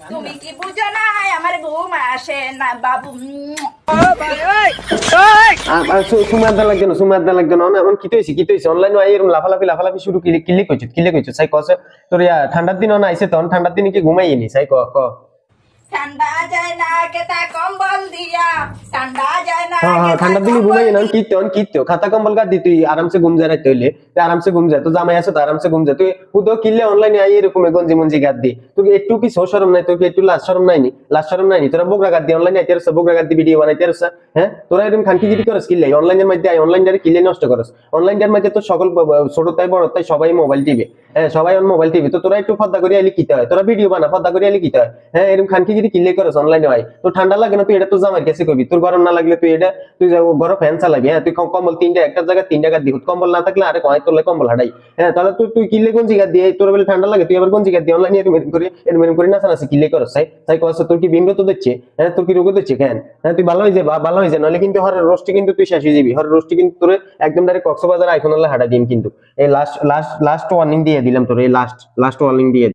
তুমি কি বুঝো না আমার ঘুম আসে না বাবু। সুমাদা লাগবে না এখন কি হইছে অনলাইন আই এরকম লাফালাফি শুরু কিলি কইছো সাই কস তোর ঠান্ডার দিন না আইছে তখন ঠান্ডার দিনে কি ঘুমাইনি নি সাই ক ক ঠান্ডা যায় না কেতা কম্বল দিয়া, ঠান্ডা যায় না হ্যাঁ ঠান্ডার দিনে ঘুমাই না কিতো খাতা কম্বল গাদ দি তুই আরামসে ঘুম যা রাইতে হইলে তুই আরামসে ঘুম যা তো জামাই আছে তো আরামসে ঘুম যা তুই হুদো কিনলে অনলাইনে আই এরকম গঞ্জি মঞ্জি গাদ দি তুই একটু কি শরম নাই তোকে একটু লাজ শরম নাই তোরা বগরা গাদ দি অনলাইনে আইতে রস বগরা গাদ দি ভিডিও বানাইতে রস হ্যাঁ তোরা এরকম খানকিগিরি করস কিনলে অনলাইনের মধ্যে আই অনলাইনের কিনলে নষ্ট করস অনলাইনের মধ্যে তো সকল ছোট তাই বড় তাই সবাই মোবাইল টিভি হ্যাঁ সবাই মোবাইল টিভি তো তোরা একটু পর্দা করে আইলে কিতে হয় তোরা ভিডিও বানা পর্দা করে আইলে কিতে হয় হ্যাঁ এরকম খানকিগিরি কিনলে করস অনলাইনে হয় তো ঠান্ডা লাগে না তুই এটা তো জামাই কাছে কবি তোর গরম না লাগলে তুই এটা তুই ঘরে ফ্যান চালাবি হ্যাঁ তুই কম্বল তিনটা একটা জায়গায় 3 টাকা দিবি কম্বল না থাকলে আরে কয় তোলে কম্বল হাঁটাই হ্যাঁ তাহলে তুই কিনলে কোন জায়গা দিয়ে তোর বেলা ঠান্ডা লাগে তুই আবার কোন জায়গা দিয়ে অনলাইনে এরকম করে নাচানাচি কিনলে করস তাই কস তোর কি বিমরত দিচ্ছে হ্যাঁ তোর কি রোগ দিচ্ছে কেন হ্যাঁ তুই ভালো হয়ে যা নাহলে কিন্তু হরের রোস্টি কিন্তু তুই শেষ হয়ে যাবি হরের রোস্টি কিন্তু তোর একদম ডাইরেক্ট কক্সবাজার আইফোন হলে হাঁটা দিন কিন্তু এই লাস্ট ওয়ার্নিং দিয়ে দিলাম তোর এই লাস্ট ওয়ার্নিং দিয়ে